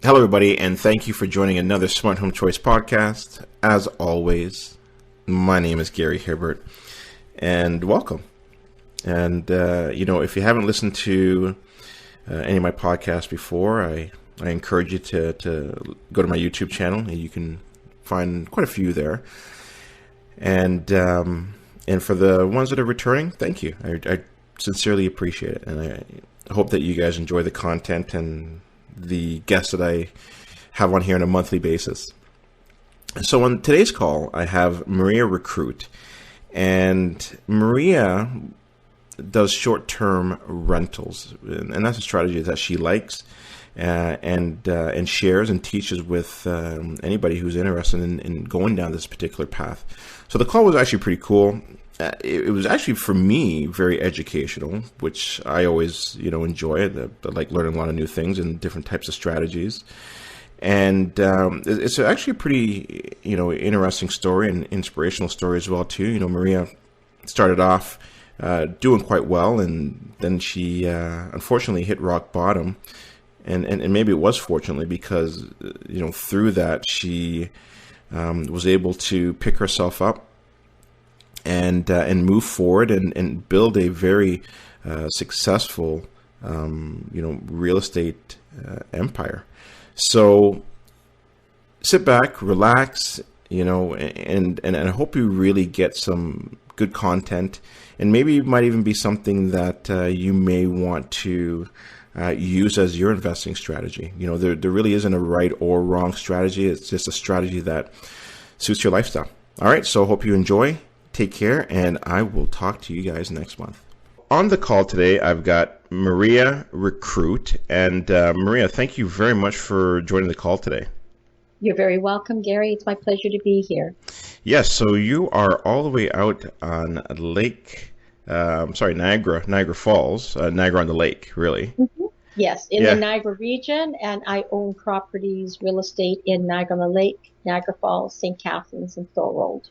Hello, everybody, and thank you for joining another Smart Home Choice podcast. As always, my name is Gary Hibbert, and welcome. And, if you haven't listened to any of my podcasts before, I encourage you to go to my YouTube channel, and you can find quite a few there. And for the ones that are returning, thank you. I sincerely appreciate it, and I hope that you guys enjoy the content and the guests that I have on here on a monthly basis. So on today's call, I have Maria Rekrut, and Maria does short-term rentals, and that's a strategy that she likes and shares and teaches with anybody who's interested in going down this particular path. So the call was actually pretty cool. It was actually, for me, very educational, which I always, enjoy. I like learning a lot of new things and different types of strategies. And it's actually a pretty, interesting story and inspirational story as well, too. Maria started off doing quite well, and then she unfortunately hit rock bottom. And maybe it was fortunately because, through that, she was able to pick herself up and move forward and build a very successful, real estate empire. So sit back, relax, and I hope you really get some good content, and maybe it might even be something that you may want to use as your investing strategy. There really isn't a right or wrong strategy. It's just a strategy that suits your lifestyle. All right, so I hope you enjoy. Take care, and I will talk to you guys next month. On the call today, I've got Maria Rekrut. And Maria, thank you very much for joining the call today. You're very welcome, Gary. It's my pleasure to be here. Yes, so you are all the way out on Niagara Falls, Niagara on the Lake, really. Mm-hmm. Yes, in the Niagara region, and I own properties, real estate in Niagara on the Lake, Niagara Falls, St. Catharines, and Thorold.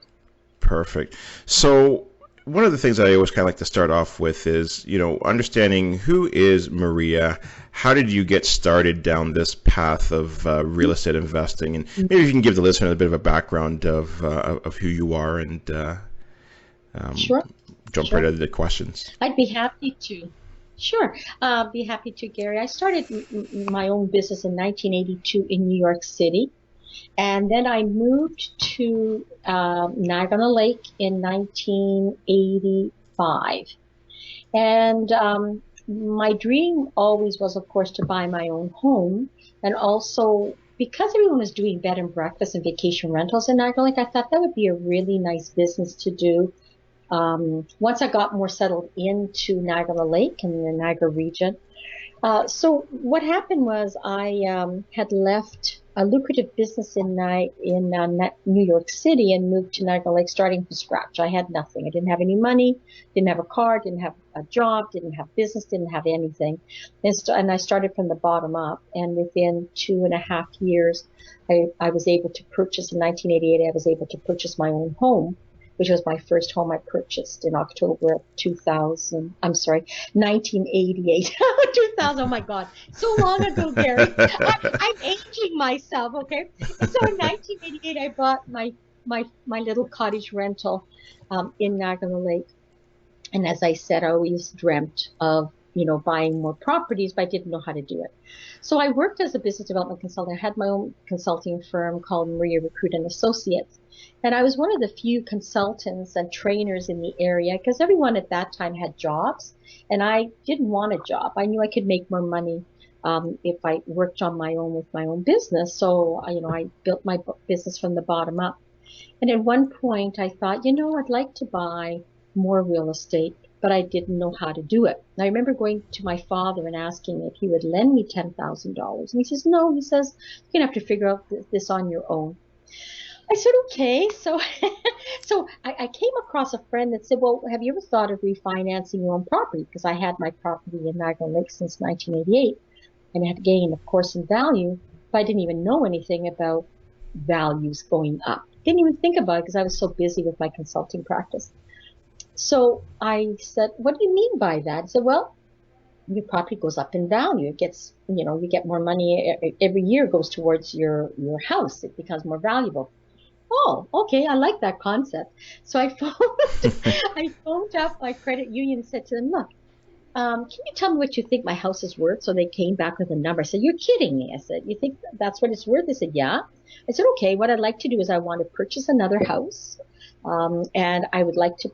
Perfect. So one of the things I always kind of like to start off with is, understanding who is Maria. How did you get started down this path of real estate investing? And maybe you can give the listener a bit of a background of who you are and Sure. Jump right into the questions. I'd be happy to. Sure. Be happy to, Gary. I started my own business in 1982 in New York City. And then I moved to Niagara on the Lake in 1985. And my dream always was, of course, to buy my own home. And also, because everyone was doing bed and breakfast and vacation rentals in Niagara on the Lake, I thought that would be a really nice business to do. Once I got more settled into Niagara on the Lake and the Niagara region. So what happened was I had left a lucrative business in New York City and moved to Niagara Lake starting from scratch. I had nothing. I didn't have any money, didn't have a car, didn't have a job, didn't have business, didn't have anything. And I started from the bottom up. And within 2.5 years, I was able to purchase, in 1988, I was able to purchase my own home, which was my first home I purchased in October of 1988. 2000, oh my God, so long ago, Gary. I'm aging myself, okay? So in 1988, I bought my little cottage rental in Niagara on the Lake. And as I said, I always dreamt of, buying more properties, but I didn't know how to do it. So I worked as a business development consultant. I had my own consulting firm called Maria Rekrut Associates. And I was one of the few consultants and trainers in the area because everyone at that time had jobs. And I didn't want a job. I knew I could make more money if I worked on my own with my own business. So, I built my business from the bottom up. And at one point I thought, I'd like to buy more real estate, but I didn't know how to do it. And I remember going to my father and asking if he would lend me $10,000. And he says, no, he says, you're going to have to figure out this on your own. I said, okay. So I came across a friend that said, well, have you ever thought of refinancing your own property? Because I had my property in Niagara Lake since 1988 and it had gained, of course, in value, but I didn't even know anything about values going up. Didn't even think about it because I was so busy with my consulting practice. So I said, what do you mean by that? He said, well, your property goes up in value. It gets, you get more money every year goes towards your house. It becomes more valuable. Oh, okay. I like that concept. So I phoned up my credit union and said to them, look, can you tell me what you think my house is worth? So they came back with a number. I said, you're kidding me. I said, you think that's what it's worth? They said, yeah. I said, okay, what I'd like to do is I want to purchase another house. And I would like to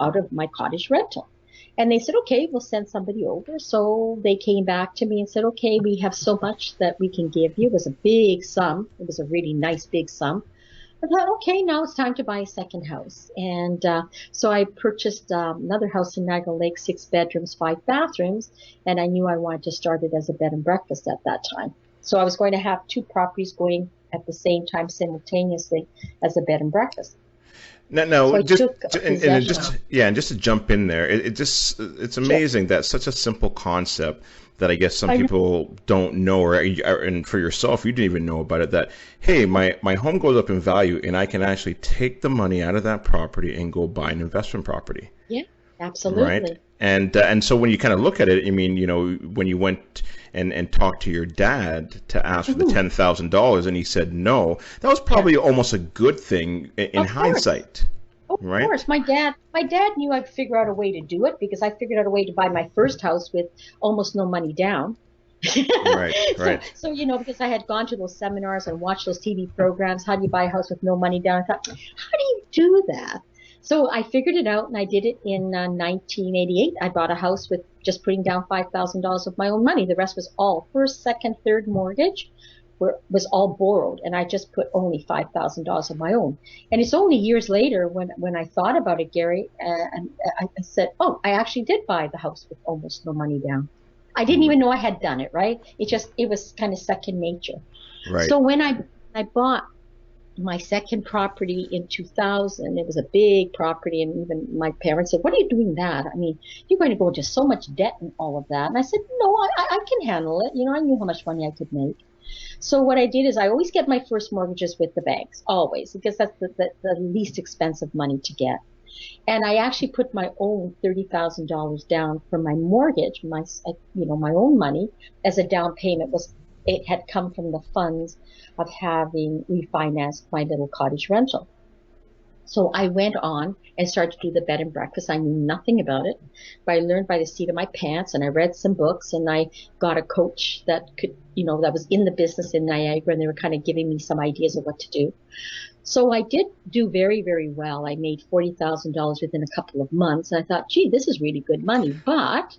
out of my cottage rental. And they said, okay, we'll send somebody over. So they came back to me and said, okay, we have so much that we can give you. It was a big sum. It was a really nice big sum. I thought, okay, now it's time to buy a second house. And so I purchased another house in Niagara Lake, 6 bedrooms, 5 bathrooms. And I knew I wanted to start it as a bed and breakfast at that time. So I was going to have 2 properties going at the same time simultaneously as a bed and breakfast. No, So just and just to jump in there, it's amazing that such a simple concept that I guess some people don't know, and for yourself, you didn't even know about it. That hey, my home goes up in value, and I can actually take the money out of that property and go buy an investment property. Yeah, absolutely. Right. And so when you kind of look at it, I mean, when you went and talked to your dad to ask for the $10,000 and he said no, that was probably almost a good thing in hindsight. Of course. My dad knew I'd figure out a way to do it because I figured out a way to buy my first house with almost no money down. Right. So, because I had gone to those seminars and watched those TV programs, how do you buy a house with no money down? I thought, how do you do that? So I figured it out, and I did it in 1988. I bought a house with just putting down $5,000 of my own money. The rest was all first, second, third mortgage was all borrowed, and I just put only $5,000 of my own. And it's only years later when I thought about it, Gary, and I said, oh, I actually did buy the house with almost no money down. I didn't even know I had done it, right? It was kind of second nature. Right. So when I bought my second property in 2000, it was a big property, and even my parents said, what are you doing that? I mean, you're going to go into so much debt and all of that. And I said, no, I can handle it. I knew how much money I could make. So what I did is I always get my first mortgages with the banks, always, because that's the least expensive money to get. And I actually put my own $30,000 down for my mortgage, my own money as a down payment. It had come from the funds of having refinanced my little cottage rental. So I went on and started to do the bed and breakfast. I knew nothing about it, but I learned by the seat of my pants, and I read some books, and I got a coach that could, that was in the business in Niagara, and they were kind of giving me some ideas of what to do. So I did do very, very well. I made $40,000 within a couple of months. And I thought, gee, this is really good money, but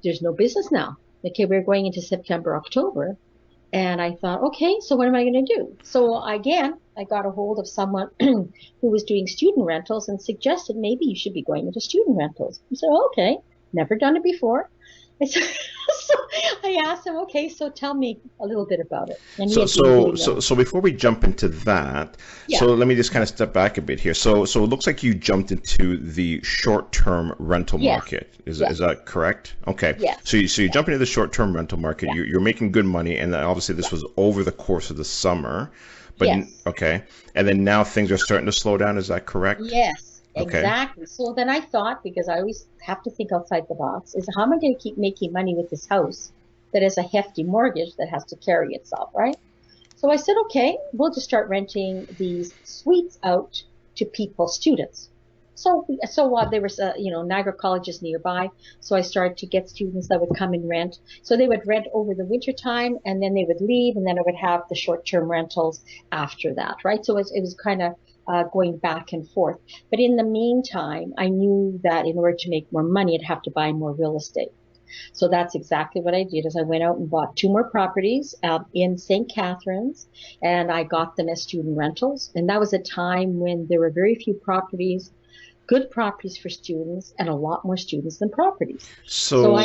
there's no business now. Okay, we're going into September, October. And I thought, okay, so what am I going to do? So again, I got a hold of someone who was doing student rentals and suggested maybe you should be going into student rentals. I said, okay, never done it before. So I asked him, okay, so tell me a little bit about it. And so before we jump into that, so let me just kind of step back a bit here. So it looks like you jumped into the short-term rental market. Is that correct? Okay. Yes. So you jump into the short-term rental market. Yeah. You're making good money, and obviously this was over the course of the summer. But okay, and then now things are starting to slow down. Is that correct? Yes. Exactly. So then I thought, because I always have to think outside the box, is how am I going to keep making money with this house that has a hefty mortgage that has to carry itself, right? So I said, okay, we'll just start renting these suites out to students. So there was, Niagara College is nearby. So I started to get students that would come and rent. So they would rent over the winter time, and then they would leave, and then I would have the short-term rentals after that, right? So it was kind of going back and forth. But in the meantime, I knew that in order to make more money, I'd have to buy more real estate. So that's exactly what I did. Is I went out and bought 2 more properties in St. Catharines, and I got them as student rentals. And that was a time when there were very few properties, good properties for students, and a lot more students than properties. So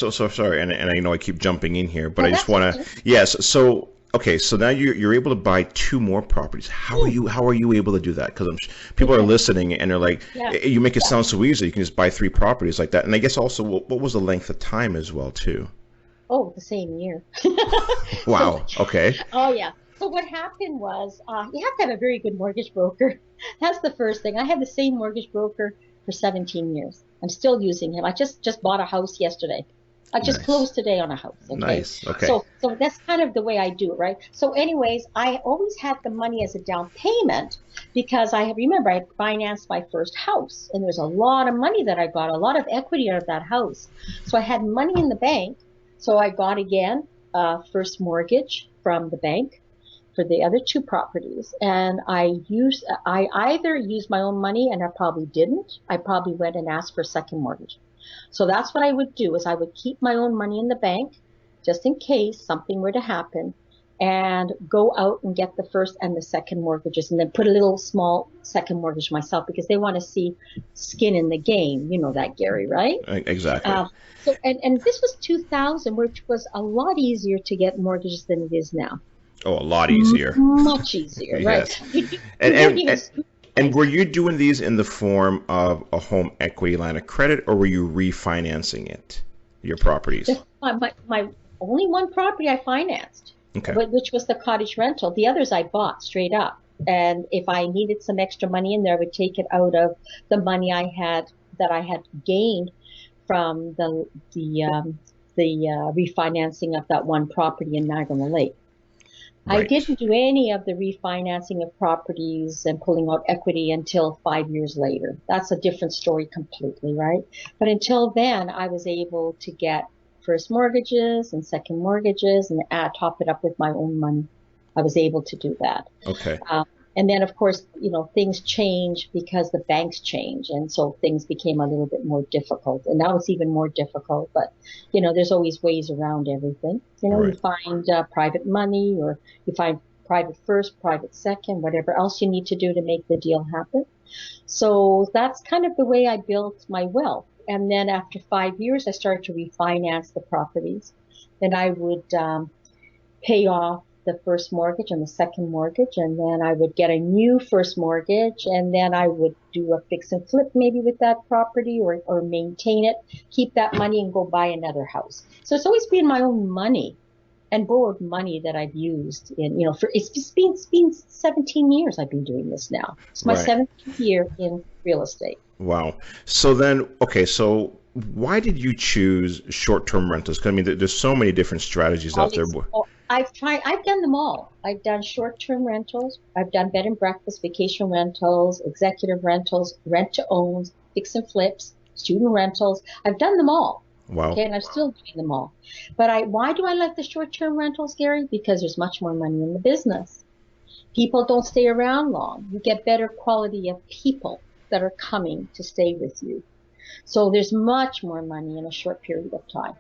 sorry, and I know I keep jumping in here, but I just want to, yes. So okay, so now you're able to buy 2 more properties. How are you able to do that? Because people are listening and they're like, you make it sound so easy. You can just buy 3 properties like that. And I guess also, what was the length of time as well too? Oh, the same year. Wow. Okay. Oh yeah. So what happened was, you have to have a very good mortgage broker. That's the first thing. I had the same mortgage broker for 17 years. I'm still using him. I just bought a house yesterday. I just Nice. closed today on a house, okay? Nice. Okay. So that's kind of the way I do it, right? So anyways, I always had the money as a down payment because remember, I financed my first house and there's a lot of money that I got, a lot of equity out of that house. So I had money in the bank. So I got again, first mortgage from the bank for the other two properties. And I either used my own money, and I probably didn't. I probably went and asked for a second mortgage. So that's what I would do, is I would keep my own money in the bank just in case something were to happen, and go out and get the first and the second mortgages, and then put a little small second mortgage myself because they want to see skin in the game. You know that, Gary, right? Exactly. So this was 2000, which was a lot easier to get mortgages than it is now. Oh, a lot easier. Much easier, right? Yes. And were you doing these in the form of a home equity line of credit, or were you refinancing it, your properties? My only one property I financed, okay, which was the cottage rental. The others I bought straight up. And if I needed some extra money in there, I would take it out of the money I had gained from the refinancing of that one property in Niagara Lake. Right. I didn't do any of the refinancing of properties and pulling out equity until 5 years later. That's a different story completely, right? But until then, I was able to get first mortgages and second mortgages and top it up with my own money. I was able to do that. Okay. And then, of course, things change because the banks change. And so things became a little bit more difficult. And now it's even more difficult. But, there's always ways around everything. Right. You find private money, or you find private first, private second, whatever else you need to do to make the deal happen. So that's kind of the way I built my wealth. And then after 5 years, I started to refinance the properties. And I would pay off the first mortgage and the second mortgage, and then I would get a new first mortgage, and then I would do a fix and flip maybe with that property, or maintain it, keep that money and go buy another house. So it's always been my own money and borrowed money that I've used it's been 17 years I've been doing this now. It's my 17th year in real estate. Wow. So then, okay, so why did you choose short-term rentals? Because I mean, there's so many different strategies out there. I've done them all. I've done short-term rentals. I've done bed and breakfast, vacation rentals, executive rentals, rent-to-owns, fix and flips, student rentals. I've done them all. Wow. Okay, and I'm still doing them all. But why do I like the short-term rentals, Gary? Because there's much more money in the business. People don't stay around long. You get better quality of people that are coming to stay with you. So there's much more money in a short period of time.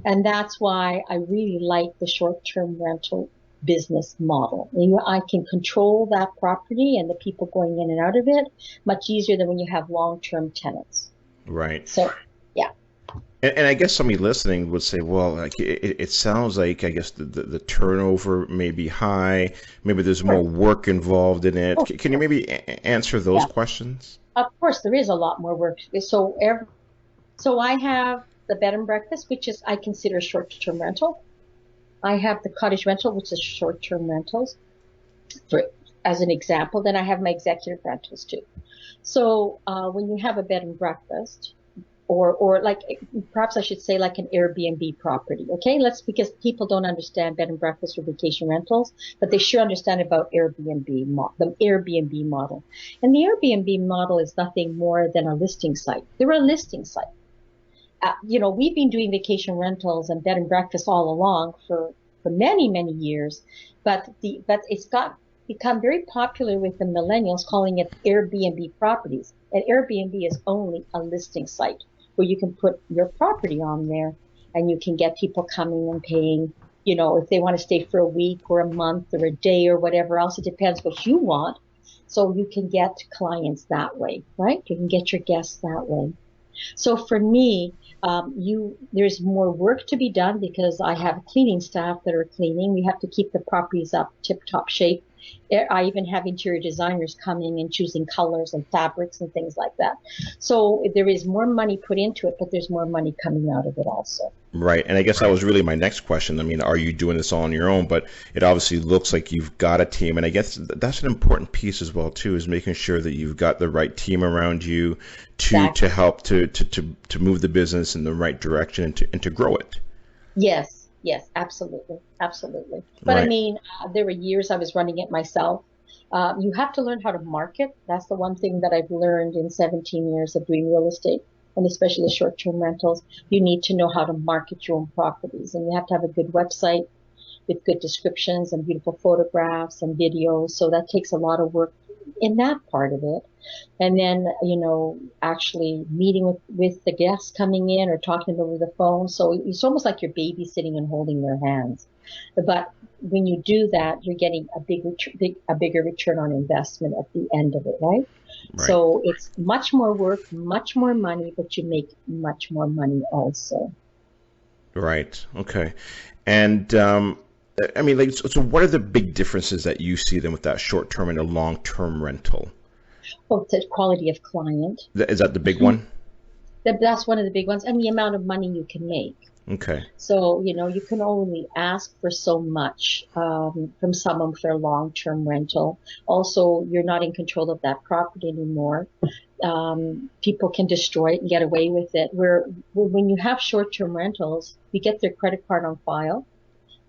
And that's why I really like the short-term rental business model. I can control that property and the people going in and out of it much easier than when you have long-term tenants. Right. So, yeah. And I guess somebody listening would say, well, like it sounds like, I guess the turnover may be high. Maybe there's more work involved in it. Can you maybe answer those questions? Of course, there is a lot more work. So I have the bed and breakfast, which is I consider short-term rental. I have the cottage rental, which is short-term rentals, as an example. Then I have my executive rentals too. So when you have a bed and breakfast, or like, perhaps I should say like an Airbnb property, okay? Because people don't understand bed and breakfast or vacation rentals, but they sure understand about the Airbnb model. And the Airbnb model is nothing more than a listing site. They're a listing site. We've been doing vacation rentals and bed and breakfast all along for many, many years, but it's become very popular with the millennials, calling it Airbnb properties. And Airbnb is only a listing site where you can put your property on there, and you can get people coming and paying, if they want to stay for a week or a month or a day or whatever else. It depends what you want. So you can get clients that way, right? You can get your guests that way. So for me, there's more work to be done because I have cleaning staff that are cleaning. We have to keep the properties up tip-top shape. I even have interior designers coming and choosing colors and fabrics and things like that. So there is more money put into it, but there's more money coming out of it also. Right. And I guess that was really my next question. I mean, are you doing this all on your own? But it obviously looks like you've got a team. And I guess that's an important piece as well, too, is making sure that you've got the right team around you to Exactly. help to move the business in the right direction and to grow it. Yes, yes, absolutely, absolutely. But I Right. mean, there were years I was running it myself. You have to learn how to market. That's the one thing that I've learned in 17 years of doing real estate, and especially the short-term rentals. You need to know how to market your own properties, and you have to have a good website with good descriptions and beautiful photographs and videos. So that takes a lot of work in that part of it. And then, actually meeting with the guests coming in or talking to them over the phone. So it's almost like you're babysitting and holding their hands. But when you do that, you're getting a bigger return on investment at the end of it, right? Right. So it's much more work, much more money, but you make much more money also. Right. Okay. And I mean, like, so what are the big differences that you see then with that short term and a long term rental? Well, the quality of client. Is that the big one? That's one of the big ones, and the amount of money you can make. Okay. So, you can only ask for so much from someone for a long-term rental. Also, you're not in control of that property anymore. People can destroy it and get away with it. Where when you have short-term rentals, you get their credit card on file.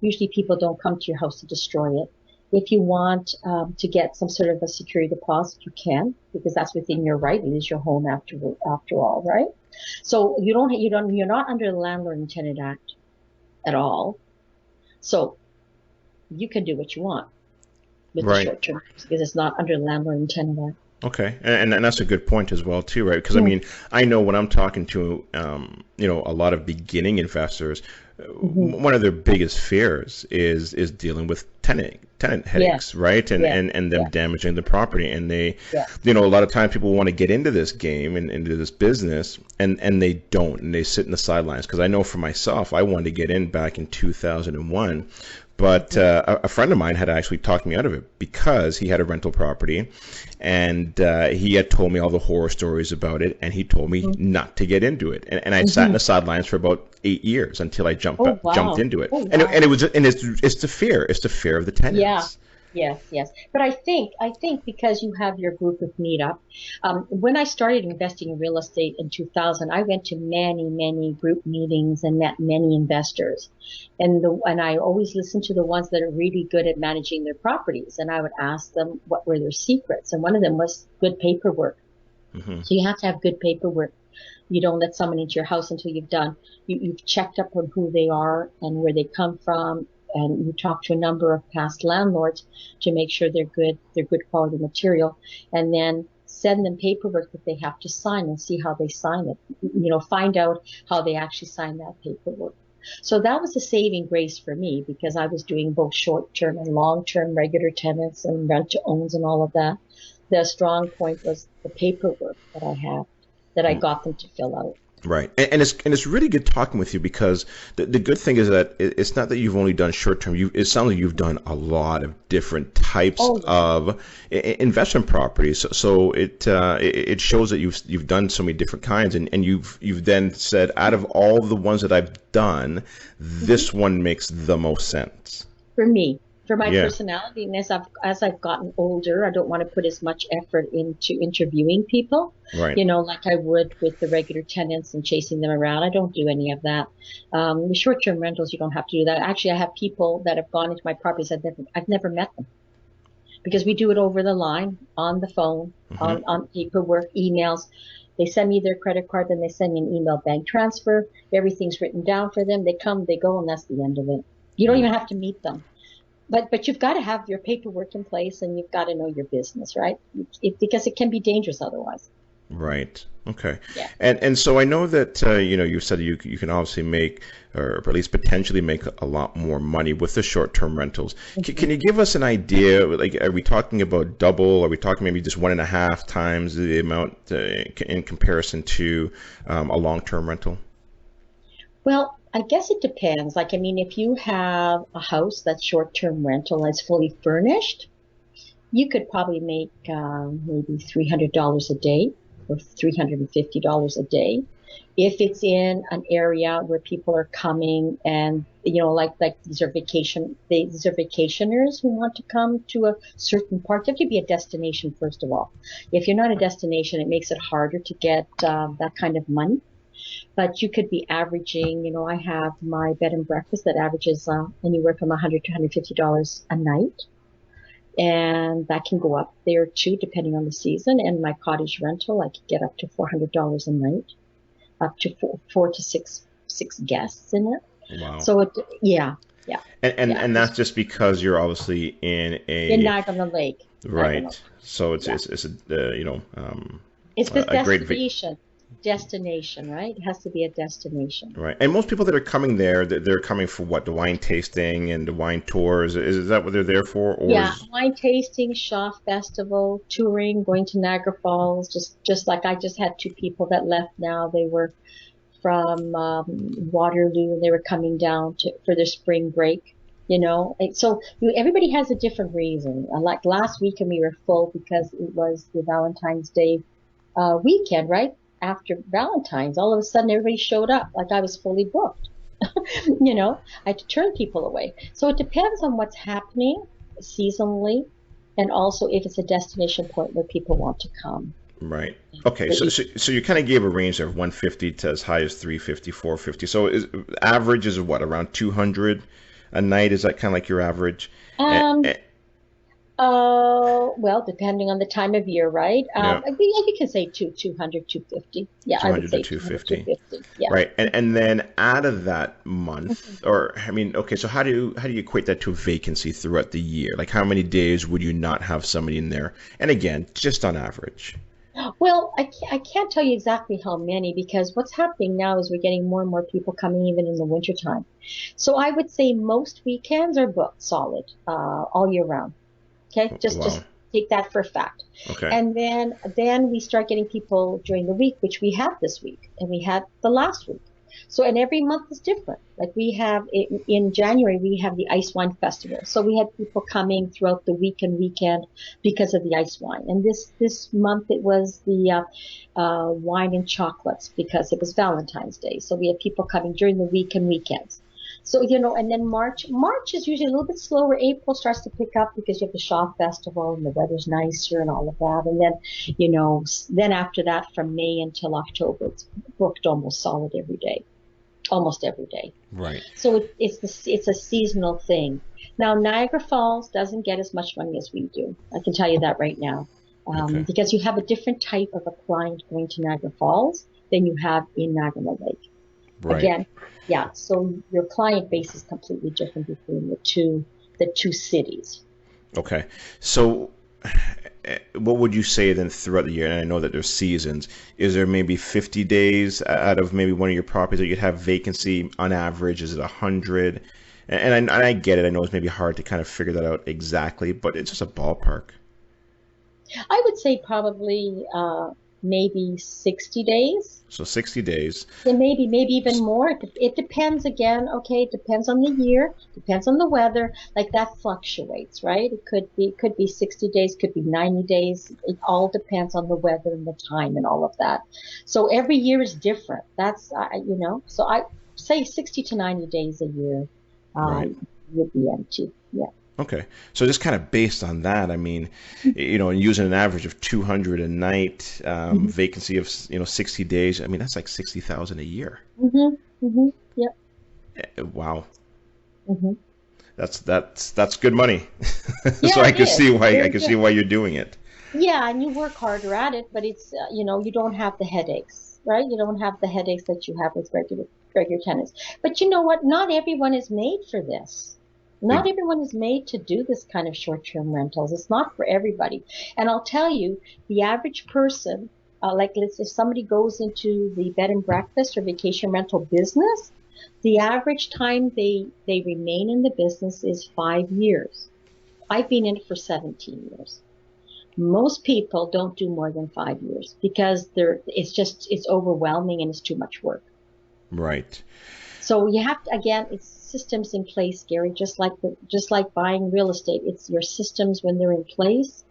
Usually people don't come to your house to destroy it. If you want to get some sort of a security deposit, you can, because that's within your right. It is your home after all, right? So you're not under the Landlord and Tenant Act at all. So you can do what you want with the Right. short term because it's not under the Landlord and Tenant Act. Okay, and that's a good point as well too, right? Because I Mm-hmm. mean, I know when I'm talking to a lot of beginning investors, Mm-hmm. one of their biggest fears is dealing with tenant Yeah, headaches, right? And yeah, and them yeah, damaging the property, and they, yeah. a lot of times people want to get into this game and into this business, and they don't, and they sit in the sidelines. Because I know for myself, I wanted to get in back in 2001. But Mm-hmm. a friend of mine had actually talked me out of it because he had a rental property, and he had told me all the horror stories about it, and he told me not to get into it. And I sat in Mm-hmm. the sidelines for about 8 years until I Oh, jumped wow. into it. Oh, And wow. it was it's the fear of the Yeah. tenants. Yes, yes. But I think because you have your group of meetup, when I started investing in real estate in 2000, I went to many, many group meetings and met many investors. And I always listened to the ones that are really good at managing their properties. And I would ask them what were their secrets. And one of them was good paperwork. Hmm. So you have to have good paperwork. You don't let someone into your house until you've checked up on who they are and where they come from, and you talk to a number of past landlords to make sure they're good quality material, and then send them paperwork that they have to sign and see how they sign it. Find out how they actually sign that paperwork. So that was a saving grace for me because I was doing both short-term and long-term regular tenants and rent to owns and all of that. The strong point was the paperwork that I had that I got them to fill out. Right, and it's really good talking with you because the good thing is that it's not that you've only done short term. It sounds like you've done a lot of different types Oh yeah. of investment properties. So it shows that you've done so many different kinds, and you've then said, out of all the ones that I've done, Mm-hmm. this one makes the most sense. For me, for my Yeah. personality, and as I've gotten older, I don't want to put as much effort into interviewing people, Right. like I would with the regular tenants and chasing them around. I don't do any of that. With short-term rentals, you don't have to do that. Actually, I have people that have gone into my properties. I've never met them because we do it over the line, on the phone, Hmm. on paperwork, emails. They send me their credit card, then they send me an email bank transfer. Everything's written down for them. They come, they go, and that's the end of it. You don't even have to meet them. But you've got to have your paperwork in place and you've got to know your business, right? Because it can be dangerous otherwise. Right. Okay. Yeah. And so I know that you said you can obviously make, or at least potentially make, a lot more money with the short-term rentals. Mm-hmm. Can you give us an idea? Like, are we talking about double? Are we talking maybe just 1.5 times the amount in comparison to a long-term rental? Well, I guess it depends. Like, I mean, if you have a house that's short-term rental and it's fully furnished, you could probably make maybe $300 a day or $350 a day. If it's in an area where people are coming and, like these are vacationers who want to come to a certain park, you have to be a destination first of all. If you're not a destination, it makes it harder to get that kind of money. But you could be averaging, I have my bed and breakfast that averages anywhere from $100 to $150 a night. And that can go up there too, depending on the season. And my cottage rental, I could get up to $400 a night, up to four to six guests in it. Wow. So yeah. And that's just because you're obviously in Niagara Lake. Right. So it's a it's this a great destination, right? It has to be a destination. Right. And most people that are coming there, they're coming for what? The wine tasting and the wine tours. Is that what they're there for? Or wine tasting, Shaw Festival, touring, going to Niagara Falls. Just like I just had 2 people that left now. They were from Waterloo and they were coming down for their spring break. So everybody has a different reason. Like last weekend we were full because it was the Valentine's Day weekend, right? After Valentine's, all of a sudden everybody showed up like I was fully booked. I had to turn people away. So it depends on what's happening seasonally and also if it's a destination point where people want to come. Right. Okay. So you kind of gave a range there of 150 to as high as 350, 450. So average is what, around 200 a night? Is that kind of like your average? Well, depending on the time of year, right? You can say 200, 250. Yeah, 200 I would say to 250. 250. Yeah. Right. And then out of that month, or I mean, okay, so how do you equate that to a vacancy throughout the year? Like how many days would you not have somebody in there? And again, just on average. Well, I can't tell you exactly how many because what's happening now is we're getting more and more people coming even in the wintertime. So I would say most weekends are booked solid all year round. Okay, just take that for a fact. Okay. And then we start getting people during the week, which we had this week and we had the last week. So, and every month is different. Like we have in January, we have the Ice Wine Festival. So we had people coming throughout the week and weekend because of the ice wine. And this month it was the wine and chocolates because it was Valentine's Day. So we had people coming during the week and weekends. So, and then March is usually a little bit slower. April starts to pick up because you have the Shaw Festival and the weather's nicer and all of that. And then, then after that, from May until October, it's booked almost solid every day. Almost every day. Right. So it's a seasonal thing. Now, Niagara Falls doesn't get as much money as we do. I can tell you that right now. Because you have a different type of a client going to Niagara Falls than you have in Niagara Lake. Right. Again, yeah. So your client base is completely different between the two cities. Okay. So what would you say then throughout the year? And I know that there's seasons. Is there maybe 50 days out of maybe one of your properties that you'd have vacancy on average? Is it 100? And I get it. I know it's maybe hard to kind of figure that out exactly, but it's just a ballpark. I would say probably maybe 60 days. So 60 days. And maybe even more. It depends again. Okay, it depends on the year, depends on the weather. Like that fluctuates, right? It could be 60 days, could be 90 days. It all depends on the weather and the time and all of that. So every year is different. That's So I say 60 to 90 days a year right. would be empty. Yeah. Okay. So just kind of based on that, I mean, using an average of 200 a night, vacancy of, 60 days, I mean, that's like 60,000 a year. Yep. Wow. That's good money. Yeah, so I can see why you're doing it. Yeah. And you work harder at it, but it's, you don't have the headaches, right? You don't have the headaches that you have with regular tenants. But you know what? Not everyone is made for this. Not everyone is made to do this kind of short-term rentals. It's not for everybody. And I'll tell you, the average person, like let's say somebody goes into the bed and breakfast or vacation rental business, the average time they remain in the business is 5 years. I've been in it for 17 years. Most people don't do more than 5 years because it's overwhelming and it's too much work. Right. So you have to, again, it's systems in place, Gary, just like buying real estate. It's your systems when they're in place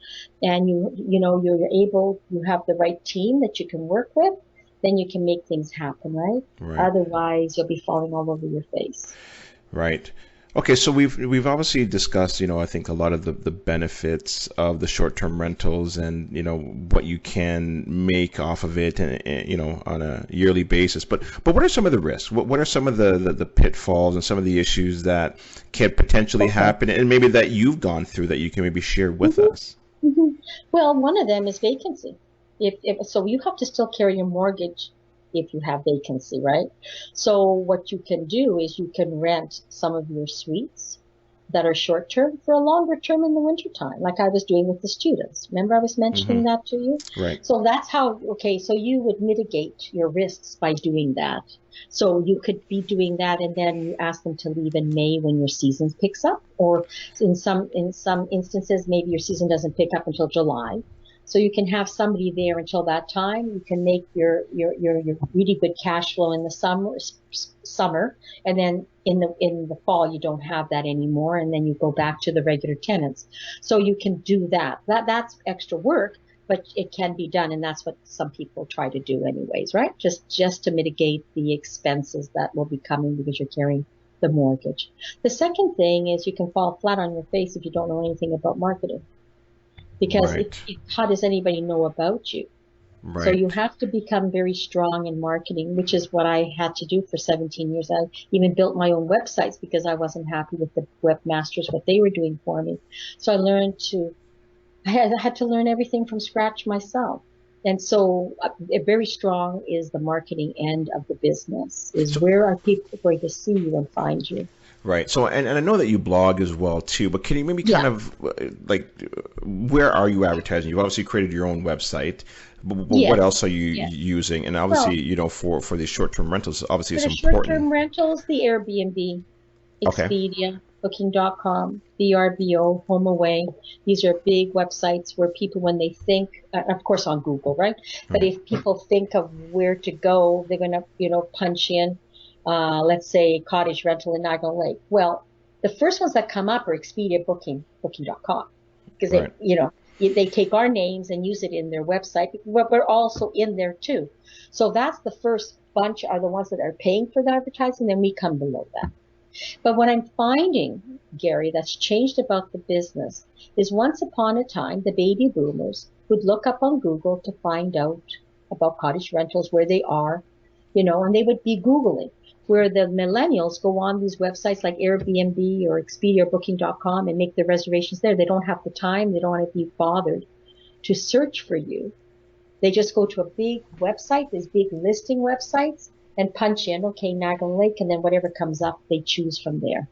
and you have the right team that you can work with then you can make things happen, right? Right. Otherwise, you'll be falling all over your face. Right. Okay, so we've obviously discussed, I think a lot of the benefits of the short-term rentals and, what you can make off of it and on a yearly basis. But what are some of the risks? What are some of the pitfalls and some of the issues that can potentially happen and maybe that you've gone through that you can maybe share with us? Well, one of them is vacancy. So you have to still carry your mortgage if you have vacancy, right? So what you can do is you can rent some of your suites that are short term for a longer term in the wintertime, like I was doing with the students. Remember I was mentioning that to you? Right. So that's how, so you would mitigate your risks by doing that. So you could be doing that, and then you ask them to leave in May when your season picks up, or in some instances, maybe your season doesn't pick up until July. So you can have somebody there until that time. You can make your really good cash flow in the summer, and then in the fall you don't have that anymore, and then you go back to the regular tenants. So you can do that. That's extra work, but it can be done, and that's what some people try to do anyways, right? Just to mitigate the expenses that will be coming because you're carrying the mortgage. The second thing is you can fall flat on your face if you don't know anything about marketing. Because how does anybody know about you? Right. So you have to become very strong in marketing, which is what I had to do for 17 years. I even built my own websites because I wasn't happy with the webmasters, what they were doing for me. So I had to learn everything from scratch myself. And so very strong is the marketing end of the business, where are people going to see you and find you? Right. So, and I know that you blog as well too, but can you maybe kind of where are you advertising? You've obviously created your own website, but what else are you using? And obviously, for these short-term rentals, obviously it's important. For short-term rentals, the Airbnb, Expedia, Booking.com, VRBO, HomeAway. These are big websites where people, when they think, of course on Google, right? But if people think of where to go, they're going to, punch in. Let's say cottage rental in Niagara Lake. Well, the first ones that come up are Expedia, Booking.com, because they take our names and use it in their website, but we're also in there too. So that's the first bunch are the ones that are paying for the advertising, then we come below that. But what I'm finding, Gary, that's changed about the business is once upon a time, the baby boomers would look up on Google to find out about cottage rentals, where they are, and they would be Googling. Where the millennials go on these websites like Airbnb or Expedia or Booking.com and make their reservations there. They don't have the time. They don't want to be bothered to search for you. They just go to a big website, these big listing websites, and punch in, Niagara Lake, and then whatever comes up, they choose from there.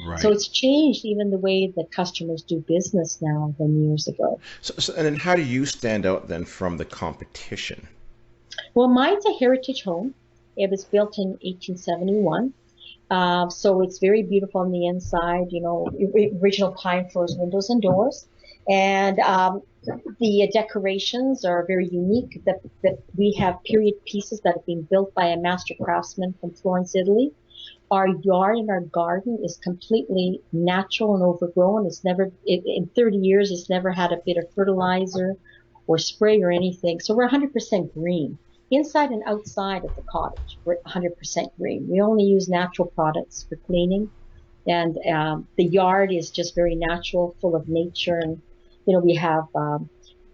Right. So it's changed even the way that customers do business now than years ago. So and then how do you stand out then from the competition? Well, mine's a heritage home. It was built in 1871. So it's very beautiful on the inside, original pine floors, windows and doors. And the decorations are very unique. That we have period pieces that have been built by a master craftsman from Florence, Italy. Our yard and our garden is completely natural and overgrown. In 30 years, it's never had a bit of fertilizer or spray or anything. So we're 100% green. Inside and outside of the cottage, we're 100% green. We only use natural products for cleaning. And the yard is just very natural, full of nature. And, we have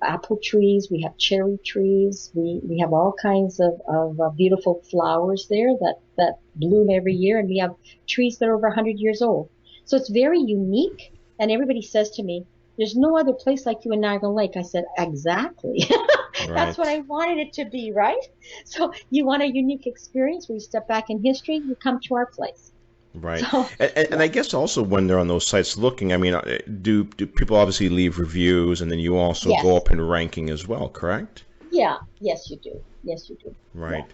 apple trees, we have cherry trees, we have all kinds of beautiful flowers there that bloom every year. And we have trees that are over 100 years old. So it's very unique. And everybody says to me, there's no other place like you in Niagara Lake. I said, exactly. That's what I wanted it to be, right? So you want a unique experience where you step back in history, you come to our place. Right. So, and I guess also when they're on those sites looking, do people obviously leave reviews, and then you also go up in ranking as well, correct? Yeah. Yes, you do. Right. Yeah.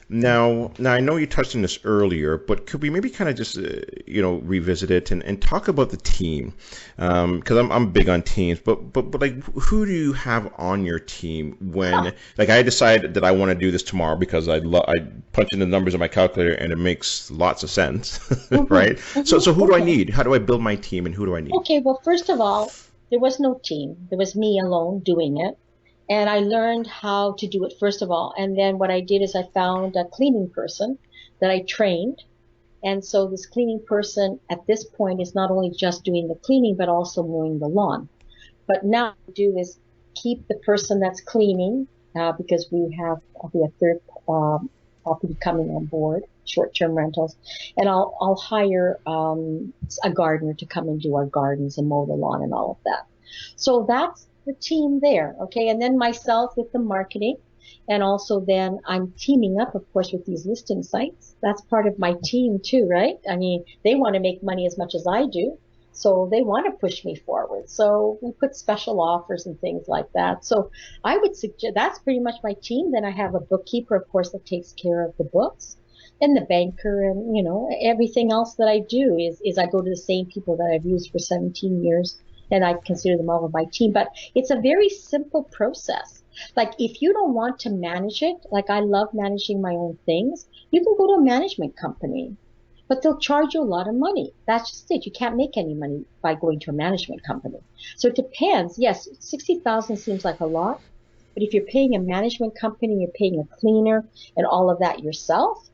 Now I know you touched on this earlier, but could we maybe kind of just revisit it and talk about the team? Because I'm big on teams, but like, who do you have on your team when like I decide that I want to do this tomorrow because I punch in the numbers in my calculator and it makes lots of sense, right? So who do I need? How do I build my team, and who do I need? Okay, well, first of all, there was no team. There was me alone doing it. And I learned how to do it first of all. And then what I did is I found a cleaning person that I trained. And so this cleaning person at this point is not only just doing the cleaning, but also mowing the lawn. But now what I do is keep the person that's cleaning, because we have third property coming on board, short-term rentals, and I'll hire a gardener to come and do our gardens and mow the lawn and all of that. So that's the team there, okay? And then myself with the marketing, and also then I'm teaming up, of course, with these listing sites. That's part of my team too, right? I mean, they want to make money as much as I do. So they want to push me forward. So we put special offers and things like that. So I would suggest that's pretty much my team. Then I have a bookkeeper, of course, that takes care of the books, and the banker, and everything else that I do is I go to the same people that I've used for 17 years, and I consider them all of my team. But it's a very simple process. Like if you don't want to manage it, like I love managing my own things, you can go to a management company. But they'll charge you a lot of money. That's just it. You can't make any money by going to a management company. So it depends. Yes, 60,000 seems like a lot, but if you're paying a management company, you're paying a cleaner and all of that yourself,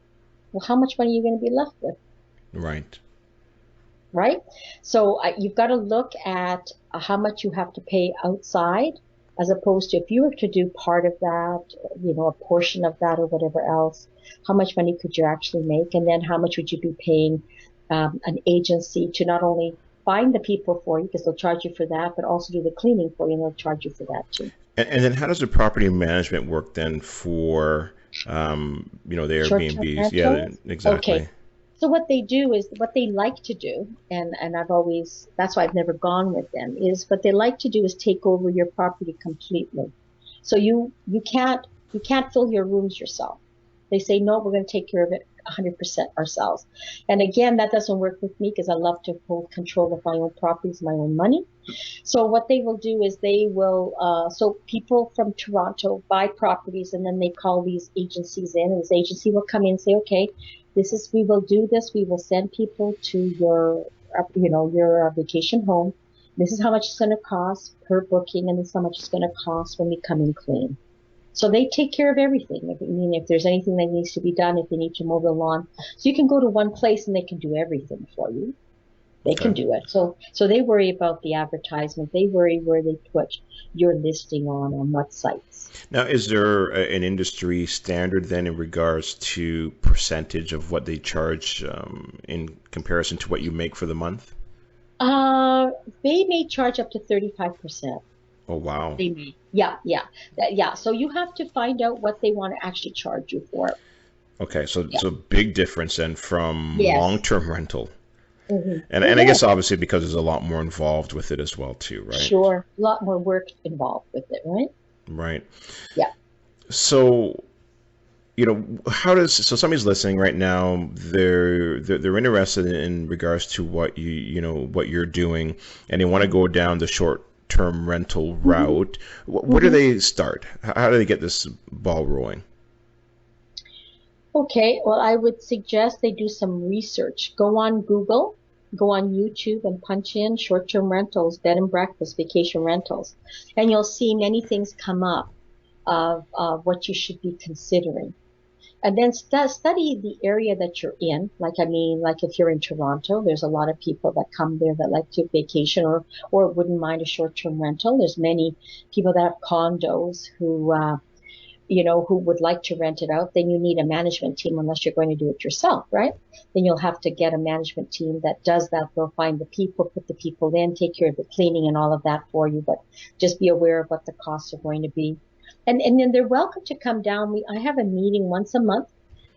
well, how much money are you going to be left with? Right. Right? So you've got to look at how much you have to pay outside, as opposed to if you were to do part of that, a portion of that or whatever else, how much money could you actually make? And then how much would you be paying an agency to not only find the people for you, because they'll charge you for that, but also do the cleaning for you, and they'll charge you for that too. And then how does the property management work then for, the Short-term Airbnbs? Yeah, rentals? exactly. Okay. So what they do is what they like to do, and that's why I've never gone with them, is what they like to do is take over your property completely. So you can't fill your rooms yourself. They say, no, we're going to take care of it 100% ourselves. And again, that doesn't work with me because I love to hold control of my own properties, my own money. So what they will do is so people from Toronto buy properties, and then they call these agencies in, and this agency will come in and say, okay, we will do this. We will send people to your vacation home. This is how much it's going to cost per booking, and this is how much it's going to cost when we come in clean. So they take care of everything. If there's anything that needs to be done, if they need to mow the lawn. So you can go to one place and they can do everything for you. They can do it. So they worry about the advertisement. They worry where they put your listing on what sites. Now, is there an industry standard then in regards to percentage of what they charge in comparison to what you make for the month? They may charge up to 35%. Oh, wow. They may. Yeah. So you have to find out what they want to actually charge you for. Okay, so big difference then from long-term rental. Mm-hmm. And I guess obviously because there's a lot more involved with it as well too, right? Sure, a lot more work involved with it, right? Right. Yeah. So, so somebody's listening right now, they're interested in regards to what what you're doing, and they want to go down the short-term rental route. Where do they start? How do they get this ball rolling? Okay, well, I would suggest they do some research. Go on Google, go on YouTube, and punch in short-term rentals, bed and breakfast, vacation rentals, and you'll see many things come up of what you should be considering. And then study the area that you're in. Like if you're in Toronto, there's a lot of people that come there that like to vacation or wouldn't mind a short-term rental. There's many people that have condos who would like to rent it out. Then you need a management team unless you're going to do it yourself, right? Then you'll have to get a management team that does that. They'll find the people, put the people in, take care of the cleaning and all of that for you, but just be aware of what the costs are going to be. And then they're welcome to come down. I have a meeting once a month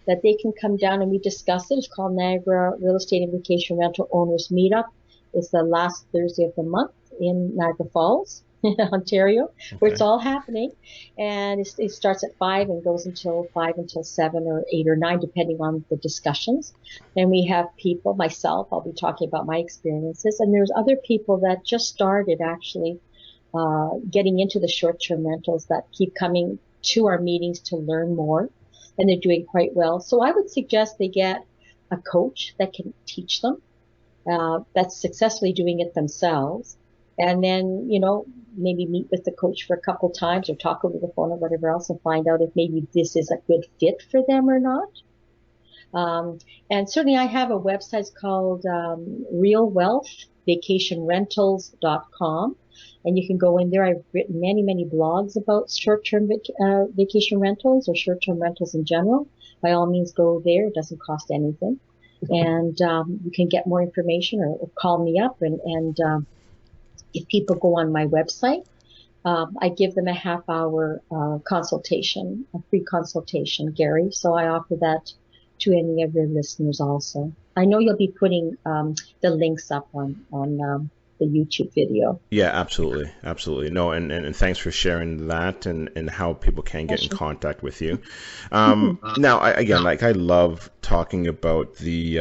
that they can come down and we discuss it. It's called Niagara Real Estate and Vacation Rental Owners Meetup. It's the last Thursday of the month in Niagara Falls, Ontario, where it's all happening. And it starts at 5 and goes until 7 or 8 or 9, depending on the discussions. And we have people, myself, I'll be talking about my experiences. And there's other people that just started actually getting into the short-term rentals that keep coming to our meetings to learn more, and they're doing quite well. So I would suggest they get a coach that can teach them, that's successfully doing it themselves, And then, maybe meet with the coach for a couple times or talk over the phone or whatever else and find out if maybe this is a good fit for them or not. And certainly I have a website called Real Wealth vacationrentals.com, and you can go in there. I've written many, many blogs about short-term vacation rentals or short-term rentals in general. By all means, go there. It doesn't cost anything. And you can get more information or call me up. And if people go on my website, I give them a half-hour consultation, a free consultation, Gary. So I offer that to any of your listeners also. I know you'll be putting the links up on the YouTube video. Yeah, absolutely. Absolutely. No, and thanks for sharing that and how people can get in contact with you. Now, I love talking about the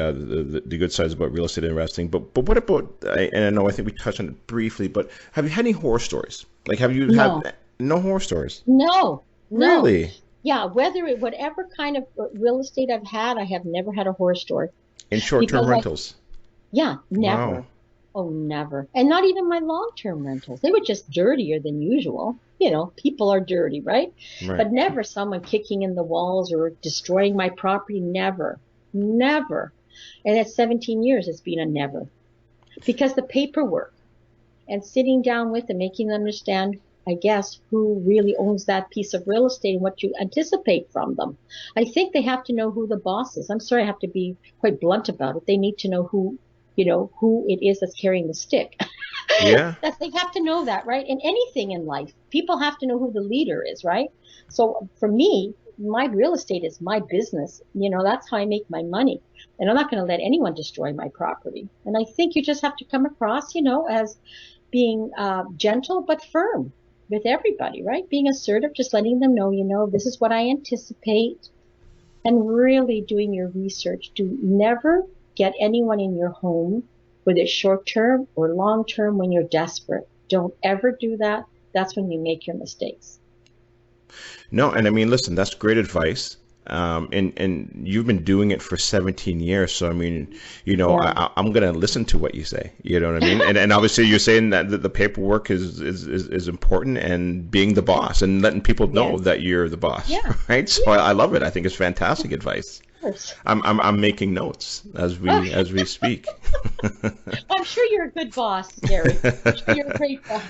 good sides about real estate investing, but what about, and I think we touched on it briefly, but have you had any horror stories? Like, have you had no horror stories? No. Really? Yeah, whatever kind of real estate I've had, I have never had a horror story. In short-term rentals? Yeah, never. Wow. Oh, never. And not even my long-term rentals. They were just dirtier than usual. People are dirty, right? But never someone kicking in the walls or destroying my property. Never. Never. And at 17 years, it's been a never. Because the paperwork and sitting down with them, making them understand, I guess, who really owns that piece of real estate and what you anticipate from them. I think they have to know who the boss is. I'm sorry, I have to be quite blunt about it. They need to know who it is that's carrying the stick. Yeah. They have to know that, right? In anything in life, people have to know who the leader is, right? So for me, my real estate is my business. That's how I make my money. And I'm not going to let anyone destroy my property. And I think you just have to come across, as being gentle but firm with everybody, right? Being assertive, just letting them know, this is what I anticipate, and really doing your research. Do never get anyone in your home, whether it's short-term or long-term, when you're desperate. Don't ever do that. That's when you make your mistakes. No, and I mean, listen, that's great advice. And you've been doing it for 17 years. So, I mean, I'm going to listen to what you say, you know what I mean? And obviously you're saying that the paperwork is important, and being the boss and letting people know that you're the boss, right? So I love it. I think it's fantastic advice. I'm making notes as we speak. I'm sure you're a good boss, Gary. I'm sure you're a great boss.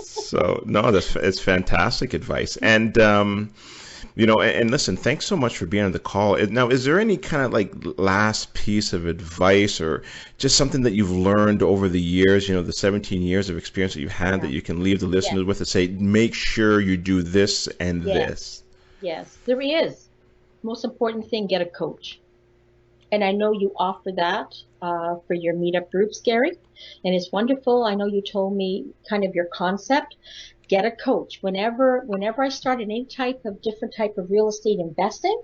So no, it's fantastic advice. And and listen, thanks so much for being on the call. Now, is there any kind of like last piece of advice or just something that you've learned over the years, the 17 years of experience that you've had that you can leave the listeners with and say, make sure you do this and this? Yes, there is. Most important thing, get a coach. And I know you offer that for your meetup groups, Gary, and it's wonderful. I know you told me kind of your concept. Get a coach. Whenever I started any different type of real estate investing,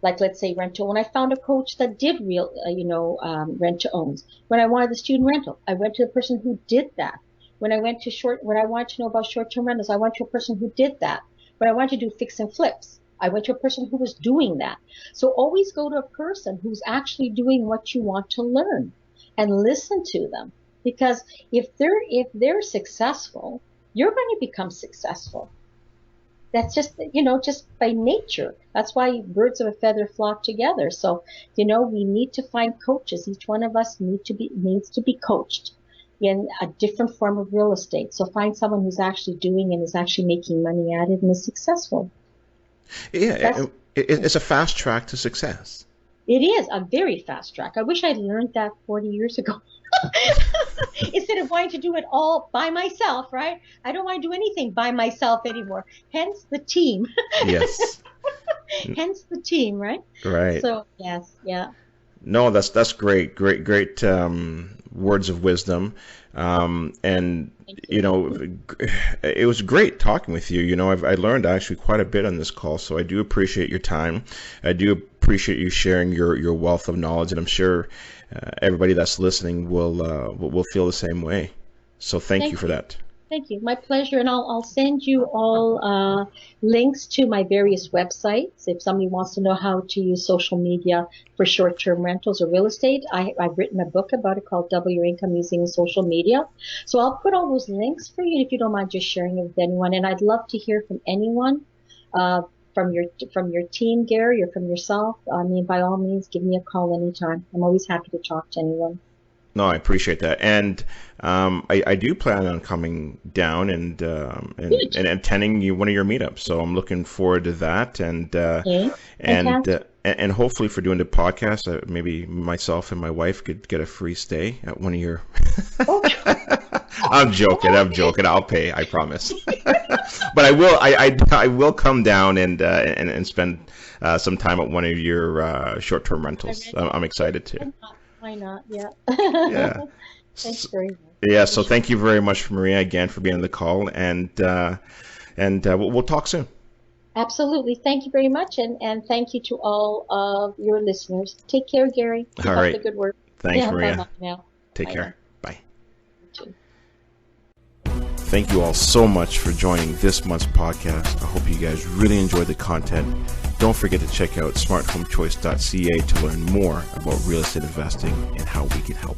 like let's say rental, when I found a coach that did rent to owns. When I wanted the student rental, I went to the person who did that. When I wanted to know about short-term rentals, I went to a person who did that. When I wanted to do fix and flips, I went to a person who was doing that. So always go to a person who's actually doing what you want to learn, and listen to them. Because if they're successful, you're going to become successful. That's just, just by nature. That's why birds of a feather flock together. So, we need to find coaches. Each one of us needs to be coached in a different form of real estate. So find someone who's actually doing and is actually making money at it and is successful. Yeah, it's a fast track to success. It is a very fast track. I wish I'd learned that 40 years ago. Instead of wanting to do it all by myself, right? I don't want to do anything by myself anymore. Hence the team. Yes. Hence the team, right? Right. So, yes, yeah. No, that's great. Great words of wisdom. And it was great talking with you. I learned actually quite a bit on this call, so I do appreciate your time. I do appreciate you sharing your wealth of knowledge, and I'm sure everybody that's listening will feel the same way. So thank you for that. Thank you. My pleasure. And I'll send you all links to my various websites. If somebody wants to know how to use social media for short-term rentals or real estate, I've written a book about it called Double Your Income Using Social Media. So I'll put all those links for you if you don't mind just sharing it with anyone. And I'd love to hear from anyone, from your team, Gary, or from yourself. I mean, by all means, give me a call anytime. I'm always happy to talk to anyone. No, I appreciate that, and I do plan on coming down and attending one of your meetups. So I'm looking forward to that, and hopefully for doing the podcast, maybe myself and my wife could get a free stay at one of your. I'm joking. I'll pay. I promise. But I will come down and spend some time at one of your short-term rentals. I'm excited to. Why not? Yeah. Yeah. Thanks very much. Yeah. So thank you very much, Maria, again for being on the call, and we'll talk soon. Absolutely. Thank you very much, and thank you to all of your listeners. Take care, Gary. Keep all right. up the good work. Thanks, Maria. Bye now. Take Bye care. now. Bye. Thank you all so much for joining this month's podcast. I hope you guys really enjoyed the content. Don't forget to check out smarthomechoice.ca to learn more about real estate investing and how we can help.